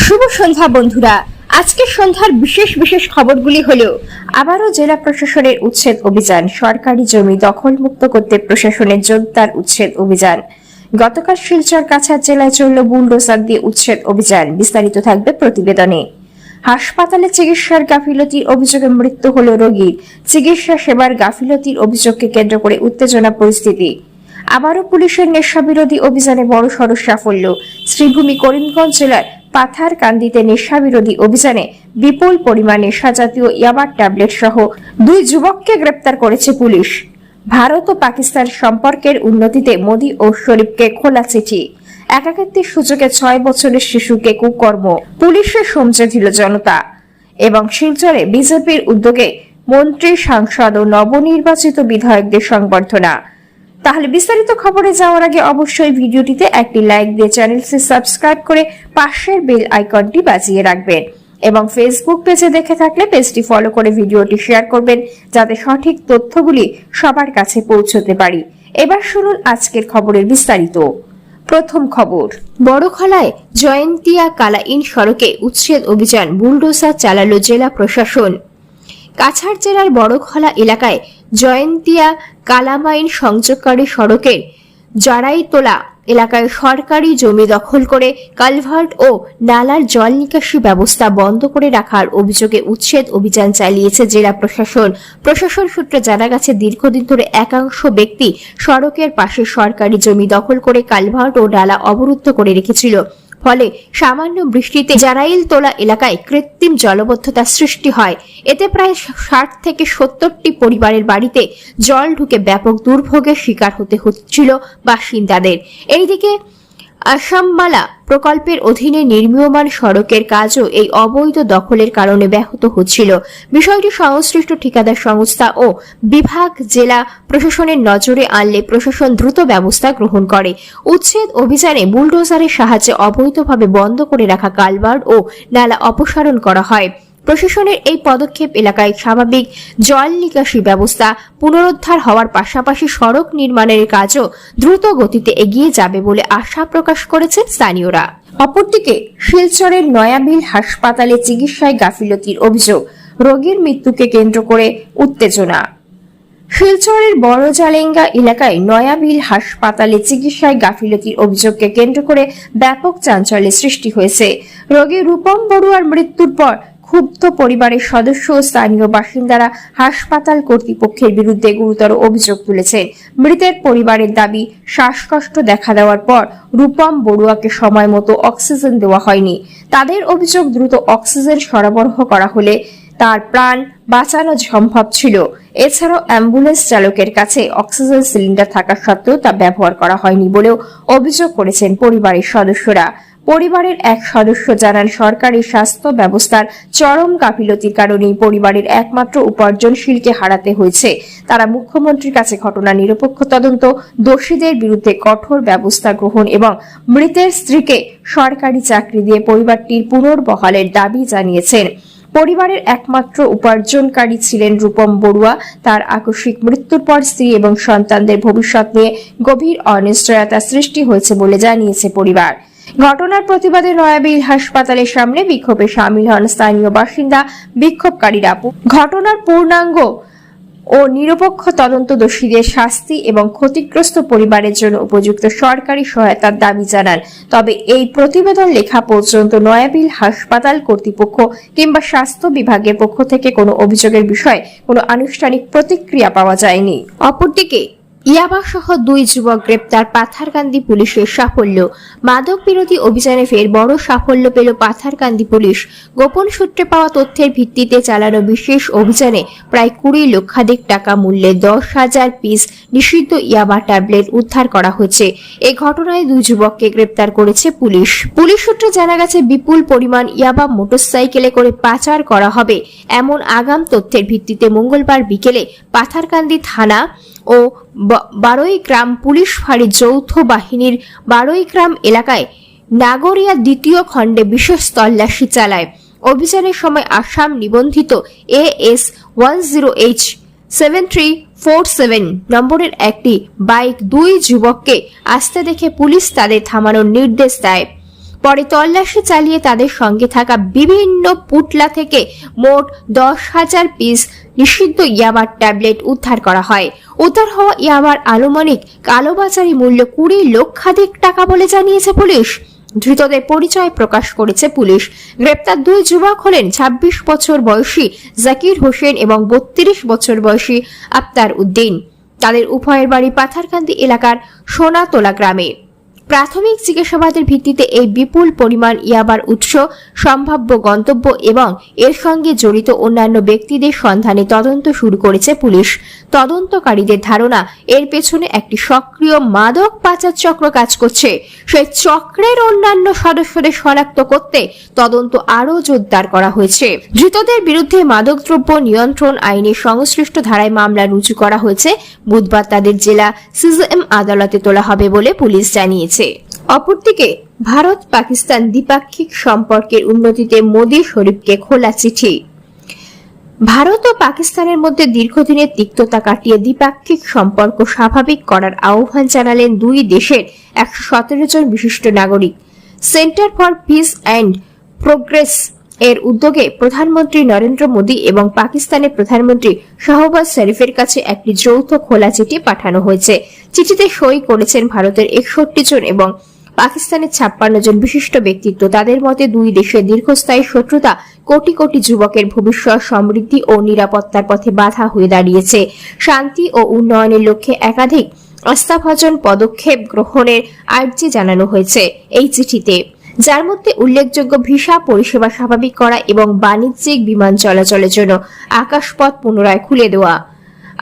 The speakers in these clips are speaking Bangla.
শুভ সন্ধ্যা বন্ধুরা। আজকের সন্ধ্যার বিশেষ খবরগুলি হলো আবারও জেলা প্রশাসনের উচ্ছেদ অভিযান, সরকারি জমি দখল মুক্ত করতে প্রশাসনের জোরদার উচ্ছেদ অভিযান। গতকাল শিলচর কাছাড় জেলায় চলল বুলডোজার দিয়ে উচ্ছেদ অভিযান। বিস্তারিত থাকবে প্রতিবেদনে। হাসপাতালে চিকিৎসার গাফিলতির অভিযোগে মৃত্যু হল রোগীর। চিকিৎসা সেবার গাফিলতির অভিযোগকে কেন্দ্র করে উত্তেজনা পরিস্থিতি। আবারও পুলিশের নেশা বিরোধী অভিযানে বড়সড় সাফল্য। শ্রীভূমি করিমগঞ্জ জেলার পাথারকান্দিতে নেশা বিরোধী অভিযানে বিপুল পরিমাণ নেশা জাতীয় ইয়াবার ট্যাবলেট সহ 2 যুবককে গ্রেপ্তার করেছে পুলিশ। ভারত ও পাকিস্তান সম্পর্কের উন্নতিতে মোদী ও শরীফকে খোলা চিঠি। একাকিত্বের সুযোগে 6 বছরের শিশুকে কুকর্ম, পুলিশের সমঝে দিল জনতা। এবং শিলচরে বিজেপির উদ্যোগে মন্ত্রী, সাংসদ ও নবনির্বাচিত বিধায়কদের সংবর্ধনা। তাহলে বিস্তারিত খবরে যাওয়ার আগে অবশ্যই ভিডিওটিতে একটি লাইক দিয়ে চ্যানেলটি সাবস্ক্রাইব করে পাশের বেল আইকনটি বাজিয়ে রাখবেন এবং ফেসবুক পেজে দেখে থাকলে পেজটি ফলো করে ভিডিওটি শেয়ার করবেন যাতে সঠিক তথ্যগুলি সবার কাছে পৌঁছতে পারি। এবার শুনুন আজকের খবরের বিস্তারিত। প্রথম খবর, বড়খলায় জয়ন্তিয়া কালাইন সড়কে উচ্ছেদ অভিযান, বুলডোজার চালালো জেলা প্রশাসন। কাছাড় জেলার বড়খলা এলাকায় জয়ন্তিয়া কালামাইন সংযোগকারী সড়কের জারাইতলা এলাকায় সরকারি জমি দখল করে কালভার্ট ও নালার জল নিকাশি ব্যবস্থা বন্ধ করে রাখার অভিযোগে উচ্ছেদ অভিযান চালিয়েছে জেলা প্রশাসন। প্রশাসন সূত্রে জানা গেছে, দীর্ঘদিন ধরে একাংশ ব্যক্তি সড়কের পাশে সরকারি জমি দখল করে কালভার্ট ও নালা অবরুদ্ধ করে রেখেছিল। ফলে সামান্য বৃষ্টিতে জারাইলতলা এলাকায় কৃত্রিম জলবদ্ধতা সৃষ্টি হয়। এতে প্রায় 60 থেকে 70টি পরিবারের বাড়িতে জল ঢুকে ব্যাপক দুর্ভোগের শিকার হতে হচ্ছিল বাসিন্দাদের। এইদিকে আসামমালা প্রকল্পের অধীনে নির্মীয়মান সড়কের কাজও এই অবৈধ দখলের কারণে ব্যাহত হচ্ছিল। বিষয়টি সংশ্লিষ্ট ঠিকাদার সংস্থা ও বিভাগ জেলা প্রশাসনের নজরে আনলে প্রশাসন দ্রুত ব্যবস্থা গ্রহণ করে। উচ্ছেদ অভিযানে বুলডোজারের সাহায্যে অবৈধভাবে বন্ধ করে রাখা কালভার্ট ও নালা অপসারণ করা হয়। প্রশাসনের এই পদক্ষেপ এলাকায় স্বাভাবিক জল নিকাশি ব্যবস্থা পুনরুদ্ধার হওয়ার পাশাপাশি সড়ক নির্মাণের কাজও দ্রুত গতিতে এগিয়ে যাবে বলে আশা প্রকাশ করেছেন স্থানীয়রা। অপরদিকে শিলচরের নয়াবিল হাসপাতালে চিকিৎসায় গাফিলতির অভিযোগ, রোগীর মৃত্যুকে কেন্দ্র করে উত্তেজনা। শিলচরের বড়জালেঙ্গা এলাকায় নয়াবিল হাসপাতালে চিকিৎসায় গাফিলতির অভিযোগকে কেন্দ্র করে ব্যাপক চাঞ্চল্যের সৃষ্টি হয়েছে। রোগী রূপম বড়ুয়ার মৃত্যুর পর ক্ষুব্ধ পরিবারের সদস্য ও স্থানীয় বাসিন্দারা হাসপাতাল কর্তৃপক্ষের বিরুদ্ধে গুরুতর অভিযোগ তুলেছেন। মৃতের পরিবারের দাবি, শ্বাসকষ্ট দেখা দেওয়ার পর রূপম বড়ুয়াকে সময় মতো অক্সিজেন দেওয়া হয়নি। তাদের অভিযোগ, দ্রুত অক্সিজেন সরবরাহ করা হলে তার প্রাণ বাঁচানো সম্ভব ছিল। এছাড়াও অ্যাম্বুলেন্স চালকের কাছে অক্সিজেন সিলিন্ডার থাকা সত্ত্বেও তা ব্যবহার করা হয়নি বলেও অভিযোগ করেছেন পরিবারের সদস্যরা। পরিবারের এক সদস্য জানান, সরকারি স্বাস্থ্য ব্যবস্থার চরম গাফিলতির কারণেই পরিবারের একমাত্র উপার্জনশীলকে হারাতে হয়েছে। তারা মুখ্যমন্ত্রীর কাছে ঘটনা নিরপেক্ষ তদন্ত, দোষীদের বিরুদ্ধে কঠোর ব্যবস্থা গ্রহণ এবং মৃতের স্ত্রীকে সরকারি চাকরি দিয়ে পরিবারটির পুনর্বহালের দাবি জানিয়েছেন। পরিবারের একমাত্র উপার্জনকারী ছিলেন রূপম বড়ুয়া। তার আকস্মিক মৃত্যুর পর স্ত্রী এবং সন্তানদের ভবিষ্যৎ নিয়ে গভীর অনিশ্চয়তা সৃষ্টি হয়েছে বলে জানিয়েছে পরিবার। ঘটনার প্রতিবাদে নয়াবিল হাসপাতালের সামনে বিক্ষোভে সামিল হন স্থানীয় বাসিন্দা। বিক্ষোভকারীরা ঘটনার পূর্ণাঙ্গ ও নিরপেক্ষ তদন্ত, দোষীদের শাস্তি এবং ক্ষতিগ্রস্ত পরিবারের জন্য উপযুক্ত সরকারি সহায়তার দাবি জানান। তবে এই প্রতিবেদন লেখা পর্যন্ত নয়াবিল হাসপাতাল কর্তৃপক্ষ কিংবা স্বাস্থ্য বিভাগের পক্ষ থেকে কোনো অভিযোগের বিষয়ে কোনো আনুষ্ঠানিক প্রতিক্রিয়া পাওয়া যায়নি। অপরদিকে ইয়াবা সহ 2 যুবক গ্রেপ্তার, পাথারকান্দি পুলিশের সাফল্য। মাদক বিরোধী অভিযানে ফের বড় সাফল্য পেল পাথারকান্দি পুলিশ। গোপন সূত্রে পাওয়া তথ্যের ভিত্তিতে চালানো বিশেষ অভিযানে প্রায় 20 লক্ষাধিক টাকা মূল্যের 10,000 পিস নিষিদ্ধ ইয়াবা ট্যাবলেট উদ্ধার করা হয়েছে। এই ঘটনায় 2 যুবককে গ্রেপ্তার করেছে পুলিশ। পুলিশ সূত্রে জানা গেছে, বিপুল পরিমাণ ইয়াবা মোটরসাইকেলে করে পাচার করা হবে এমন আগাম তথ্যের ভিত্তিতে মঙ্গলবার বিকেলে পাথারকান্দি থানা ও বারোইগ্রাম পুলিশ ফাঁড়ির যৌথ বাহিনীর বারোইগ্রাম এলাকায় নাগরিয়া 2য় খণ্ডে বিশেষ তল্লাশি চালায়। অভিযানের সময় আসাম নিবন্ধিত AS 10H7347 নম্বরের একটি বাইক 2 যুবককে আসতে দেখে পুলিশ তাদের থামানোর নির্দেশ দেয়। পরে তল্লাশি চালিয়ে তাদের সঙ্গে থাকা বিভিন্ন পুটলা থেকে মোট 10,000 পিস নিষিদ্ধ ইয়াবার ট্যাবলেট উদ্ধার করা হয়। উদ্ধার হওয়া ইয়াবার আনুমানিক কালোবাজারি মূল্য 20 লক্ষাধিক টাকা বলে জানিয়েছে পুলিশ। ধৃতদের পরিচয় প্রকাশ করেছে পুলিশ। গ্রেপ্তার দুই যুবক হলেন 26 বছর বয়সী জাকির হোসেন এবং 32 বছর বয়সী আফতার উদ্দিন। তাদের উভয়ের বাড়ি পাথারকান্দি এলাকার সোনাতলা গ্রামে। প্রাথমিক জিজ্ঞাসাবাদের ভিত্তিতে এই বিপুল পরিমাণ ইয়াবার উৎস, সম্ভাব্য গন্তব্য এবং এর সঙ্গে জড়িত অন্যান্য ব্যক্তিদের সন্ধানে তদন্ত শুরু করেছে পুলিশ। তদন্তকারীদের ধারণা এর পেছনে একটি সক্রিয় মাদক পাচার চক্র কাজ করছে। সেই চক্রের অন্যান্য সদস্যদের শনাক্ত করতে তদন্ত আরও জোরদার করা হয়েছে। ধৃতদের বিরুদ্ধে মাদকদ্রব্য নিয়ন্ত্রণ আইনের সংশ্লিষ্ট ধারায় মামলা রুজু করা হয়েছে। বুধবার তাদের জেলা সিজিএম আদালতে তোলা হবে বলে পুলিশ জানিয়েছে। অপরদিকে ভারত পাকিস্তান দ্বিপাক্ষিক সম্পর্কের উন্নতিতে মোদী শরীফকে খোলা চিঠি। ভারত ও পাকিস্তানের মধ্যে দীর্ঘদিনের তিক্ততা কাটিয়ে দ্বিপাক্ষিক সম্পর্ক স্বাভাবিক করার আহ্বান জানালেন দুই দেশের 117 জন বিশিষ্ট নাগরিক। Centre for piece and progress এর উদ্যোগে প্রধানমন্ত্রী নরেন্দ্র মোদী এবং পাকিস্তানের প্রধানমন্ত্রী শাহবাজ শরীফের কাছে একটি যৌথ খোলা চিঠি পাঠানো হয়েছে। চিঠিতে সই করেছেন ভারতের 61 জন এবং পাকিস্তানের 56 জন বিশিষ্ট ব্যক্তিত্ব। তাদের মতে দুই দেশের দীর্ঘস্থায়ী শত্রুতা কোটি কোটি যুবকের ভবিষ্যৎ, সমৃদ্ধি ও নিরাপত্তার পথে বাধা হয়ে দাঁড়িয়েছে। শান্তি ও উন্নয়নের লক্ষ্যে একাধিক আস্থাভাজন পদক্ষেপ গ্রহণের আর্জি জানানো হয়েছে এই চিঠিতে, যার মধ্যে উল্লেখযোগ্য ভিসা পরিষেবা স্বাভাবিক করা এবং বাণিজ্যিক বিমান চলাচলের জন্য আকাশপথ পুনরায় খুলে দেওয়া,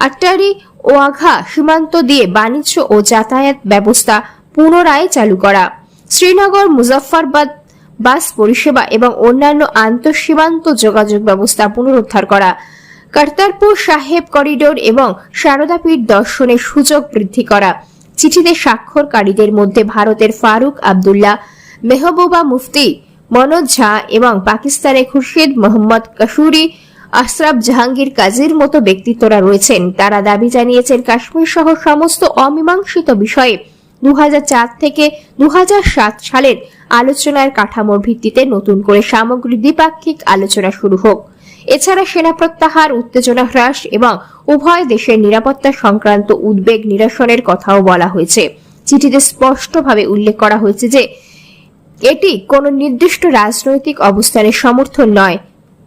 আট্টারি ওয়াঘা সীমান্ত দিয়ে বাণিজ্য ও যাতায়াত ব্যবস্থা পুনরায় চালু করা, শ্রীনগর মুজফ্ফরবাদ বাস পরিষেবা এবং অন্যান্য আন্তঃসীমান্ত যোগাযোগ ব্যবস্থা পুনরুদ্ধার করা, কর্তারপুর সাহেব করিডোর এবং সারদাপীঠ দর্শনের সুযোগ বৃদ্ধি করা। চিঠিতে স্বাক্ষরকারীদের মধ্যে ভারতের ফারুক আব্দুল্লাহ, মেহবুবা মুফতি, মনোজ ঝা এবং পাকিস্তানের খুরশিদ মোহাম্মদ কাসুরি, আশরাফ জাহাঙ্গীর কাজীর মতো ব্যক্তিত্বরা রয়েছেন। তারা দাবি জানিয়েছেন কাশ্মীর সহ সমস্ত অমীমাংসিত বিষয়ে 2004 থেকে 2007 সালের আলোচনার কাঠামোর ভিত্তিতে নতুন করে সামগ্রিক দ্বিপাক্ষিক আলোচনা শুরু হোক। এছাড়া সেনা প্রত্যাহার, উত্তেজনা হ্রাস এবং উভয় দেশের নিরাপত্তা সংক্রান্ত উদ্বেগ নিরসনের কথাও বলা হয়েছে। চিঠিতে স্পষ্টভাবে উল্লেখ করা হয়েছে যে এটি কোনো নির্দিষ্ট রাজনৈতিক অবস্থানের সমর্থন নয়,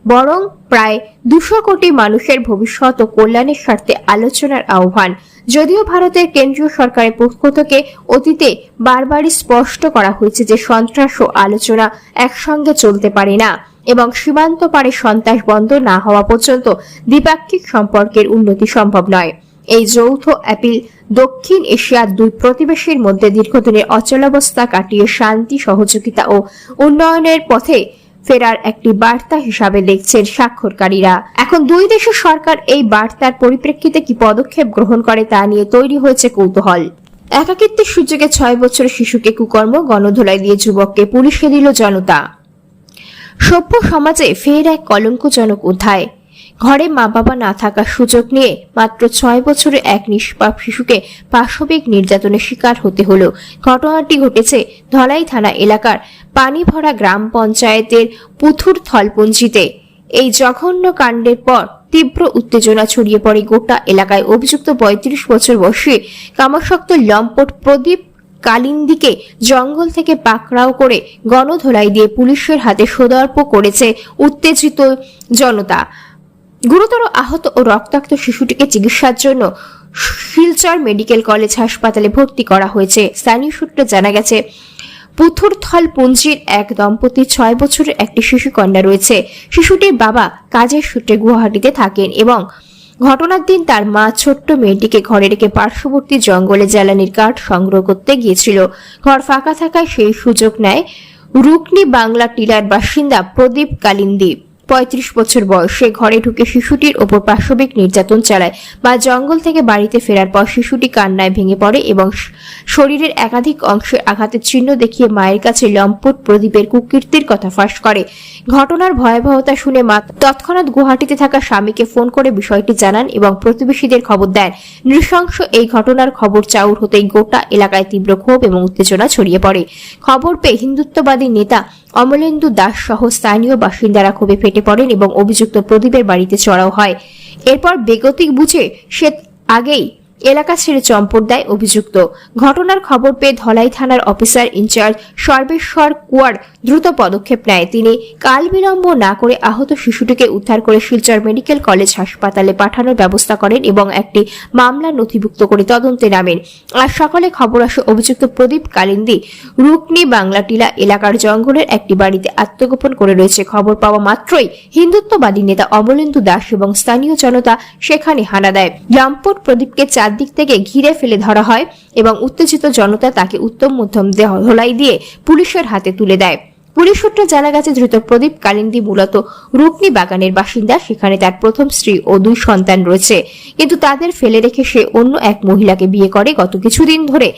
বরং প্রায় 200 কোটি মানুষের ভবিষ্যৎ ও কল্যাণের স্বার্থে আলোচনার আহ্বান। যদিও ভারতের কেন্দ্রীয় সরকারের পক্ষ থেকে অতীতে বারবারই স্পষ্ট করা হয়েছে যে সন্ত্রাস ও আলোচনা একসঙ্গে চলতে পারে না এবং সীমান্ত পারে সন্ত্রাস বন্ধ না হওয়া পর্যন্ত দ্বিপাক্ষিক সম্পর্কের উন্নতি সম্ভব নয়। এই যৌথ অ্যাপিল দক্ষিণ এশিয়ার দুই প্রতিবেশীর মধ্যে দীর্ঘদিনের অচলাবস্থা কাটিয়ে শান্তি, সহযোগিতা ও উন্নয়নের পথে ফেরার একটি বার্তা হিসাবে দেখছেন স্বাক্ষরকারীরা। এখন দুই দেশের সরকার এই বার্তার পরিপ্রেক্ষিতে কি পদক্ষেপ গ্রহণ করে তা নিয়ে তৈরি হয়েছে কৌতূহল। একাকিত্বের সুযোগে 6 বছরের শিশুকে কুকর্ম, গণধোলাই দিয়ে যুবককে পুলিশে দিল জনতা। সভ্য সমাজে ফের এক কলঙ্কজনক অধ্যায়। ঘরে মা বাবা না থাকার সুযোগ নিয়ে মাত্র 6 বছরের এক নিষ্পাপ শিশুকে পাশবিক নির্যাতনের শিকার হতে হলো। ঘটনাটি ঘটেছে ধলাই থানা এলাকার পানিভরা গ্রাম পঞ্চায়েতের পুথুর থলপঞ্জিতে। এই জঘন্য কাণ্ডের পর তীব্র উত্তেজনা ছড়িয়ে পড়ে গোটা এলাকায়। অভিযুক্ত 35 বছর বয়সী কামাসক্ত লম্পট প্রদীপ কালিন্দিকে জঙ্গল থেকে পাকড়াও করে গণধোলাই দিয়ে পুলিশের হাতে সোদর্প করেছে উত্তেজিত জনতা। গুরুতর আহত ও রক্তাক্ত শিশুটিকে চিকিৎসার জন্য শিলচর মেডিকেল কলেজ হাসপাতালে ভর্তি করা হয়েছে। স্থানীয় সূত্রে জানা গেছে পুথুরথল পুঞ্জির এক দম্পতির 6 বছরের একটি শিশু কন্যা রয়েছে। শিশুটির বাবা কাজের সূত্রে গুয়াহাটিতে থাকেন এবং ঘটনার দিন তার মা ছোট্ট মেয়েটিকে ঘরে রেখে পার্শ্ববর্তী জঙ্গলে জ্বালানির কাঠ সংগ্রহ করতে গিয়েছিল। ঘর ফাঁকা থাকায় সেই সুযোগ নেয় রুকনি বাংলা টিলার বাসিন্দা প্রদীপ কালিন্দি। 35 বছর বয়সে ঘরে ঢুকে শিশুটির ওপর পাশবিক নির্যাতন চালায় বা জঙ্গল থেকে বাড়িতে ফেরার পর শিশুটি কান্নায় ভেঙে পড়ে এবং শরীরের একাধিক অংশে আঘাতের চিহ্ন দেখিয়ে মায়ের কাছে লম্পট প্রদীপের কুকীর্তির কথা ফাঁস করে। ঘটনার ভয়াবহতা শুনে মা তৎক্ষণাৎ গুয়াহাটিতে থাকা স্বামীকে ফোন করে বিষয়টি জানান এবং প্রতিবেশীদের খবর দেন। নৃশংস এই ঘটনার খবর চাউর হতেই গোটা এলাকায় তীব্র ক্ষোভ এবং উত্তেজনা ছড়িয়ে পড়ে। খবর পেয়ে হিন্দুত্ববাদী নেতা অমলেন্দু দাস সহ স্থানীয় বাসিন্দারা ক্ষোভে ফেটে পড়েন এবং অভিযুক্ত প্রদীপের বাড়িতে চড়াও হয়। এরপর বেগতিক বুঝে সে আগেই এলাকা ছেড়ে চম্পট দেয় অভিযুক্ত। ঘটনার খবর পেয়ে ধলাই থানার অফিসার ইনচার্জ সর্বেশ্বর কুয়ার দ্রুত পদক্ষেপ নেয়। তিনি কাল বিলম্ব না করে আহত শিশুটিকে উদ্ধার করে শিলচর মেডিকেল কলেজ হাসপাতালে পাঠানোর ব্যবস্থা করেন এবং একটি মামলা নথিভুক্ত করে তদন্তে নামেন। আজ সকালে খবর আসে অভিযুক্ত প্রদীপ কালিন্দী রুকনি বাংলাটিলা এলাকার জঙ্গলের একটি বাড়িতে আত্মগোপন করে রয়েছে। খবর পাওয়া মাত্রই হিন্দুত্ববাদী নেতা অমলেন্দু দাস এবং স্থানীয় জনতা সেখানে হানা দেয়। লম্পট প্রদীপকে চারদিক থেকে ঘিরে ফেলে ধরা হয় এবং উত্তেজিত জনতা তাকে উত্তম মধ্যম ধোলাই দিয়ে পুলিশের হাতে তুলে দেয়। পুলিশ সূত্রে জানা গেছে ধৃত প্রদীপ কালিন্দী মূলত রুকনি বাগানের বাসিন্দা। সেখানে তার প্রথম স্ত্রী ও 2 সন্তান রয়েছে, কিন্তু তাদের ফেলে রেখে সে অন্য এক মহিলাকে বিয়ে করে গত কিছুদিন ধরে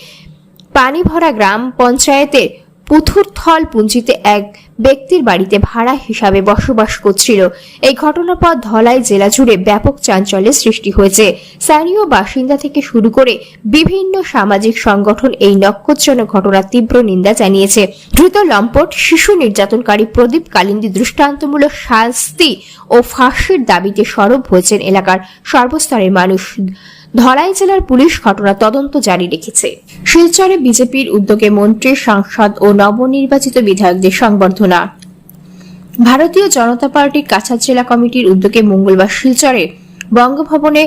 পানিভরা গ্রাম পঞ্চায়েতের পুথুরথল পুঞ্জিতে এক ব্যক্তির বাড়িতে ভাড়া হিসাবে বসবাস করছিল। এই ঘটনার পর ধলাই জেলা জুড়ে ব্যাপক চাঞ্চল্যের সৃষ্টি হয়েছে। স্থানীয় বাসিন্দা থেকে শুরু করে বিভিন্ন সামাজিক সংগঠন এই নক্ষত্রজনক ঘটনার তীব্র নিন্দা জানিয়েছে। দ্রুত লম্পট শিশু নির্যাতনকারী প্রদীপ কালিন্দী দৃষ্টান্তমূলক শাস্তি ও ফাঁসির দাবিতে সরব হয়েছেন এলাকার সর্বস্তরের মানুষ। ধলাই জেলার পুলিশ ঘটনা তদন্ত জারি রেখেছে। শিলচরে বিজেপির উদ্যোগে মন্ত্রী, সাংসদ ও নবনির্বাচিত বিধায়কদের সংবর্ধনা। ভারতীয় জনতা পার্টির কাছাড় জেলা কমিটির উদ্যোগে মঙ্গলবার শিলচরে বঙ্গভবনে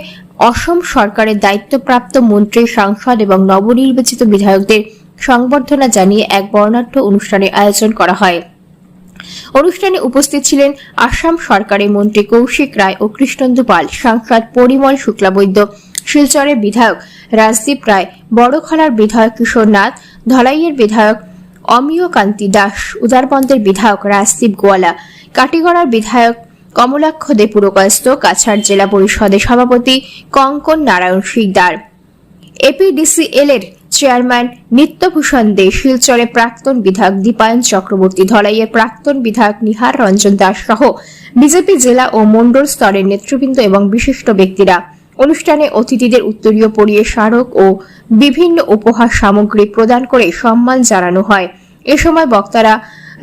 অসম সরকারের দায়িত্বপ্রাপ্ত মন্ত্রী, সাংসদ এবং নবনির্বাচিত বিধায়কদের সংবর্ধনা জানিয়ে এক বর্ণাঢ্য অনুষ্ঠানের আয়োজন করা হয়। অনুষ্ঠানে উপস্থিত ছিলেন আসাম সরকারের মন্ত্রী কৌশিক রায় ও কৃষ্ণেন্দু পাল, সাংসদ পরিমল শুক্লাবৈদ্য, শিলচরের বিধায়ক রাজদীপ রায়, বড়খলার বিধায়ক কিশোর নাথ, ধলাইয়ের বিধায়ক অমিয় কান্তি দাস, উদারবন্দের বিধায়ক রাজদীপ গোয়ালা, কাটিগড়ার বিধায়ক কমলাক্ষ দে পুরকায়স্থ, কাছাড় জেলা পরিষদের সভাপতি কঙ্কন নারায়ণ শিকদার, এপিডিসিএল এর চেয়ারম্যান নিত্যভূষণ দে, শিলচরের প্রাক্তন বিধায়ক দীপায়ন চক্রবর্তী, ধলাইয়ের প্রাক্তন বিধায়ক নিহার রঞ্জন দাস সহ বিজেপি জেলা ও মন্ডল স্তরের নেতৃবৃন্দ এবং বিশিষ্ট ব্যক্তিরা। অনুষ্ঠানে অতিথিদের উত্তরীয় পরিয়ে স্মারক ও বিভিন্ন উপহার সামগ্রী প্রদান করে সম্মান জানানো হয়। এ সময় বক্তারা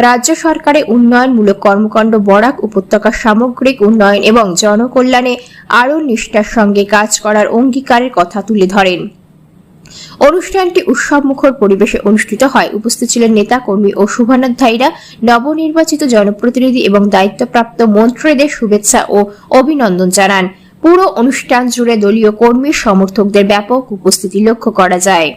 রাজ্য সরকারের উন্নয়নমূলক কর্মকাণ্ড, বরাক উপত্যকার সামগ্রিক উন্নয়ন এবং জনকল্যাণে আরও নিষ্ঠার সঙ্গে কাজ করার অঙ্গীকারের কথা তুলে ধরেন। অনুষ্ঠানটি উৎসবমুখর পরিবেশে অনুষ্ঠিত হয়। উপস্থিত ছিলেন নেতা কর্মী ও শুভানুধ্যায়ীরা, নবনির্বাচিত জনপ্রতিনিধি এবং দায়িত্বপ্রাপ্ত মন্ত্রীদের শুভেচ্ছা ও অভিনন্দন জানান। পুরো অনুষ্ঠান জুড়ে দলীয় কর্মী সমর্থকদের ব্যাপক উপস্থিতি লক্ষ্য করা যায়।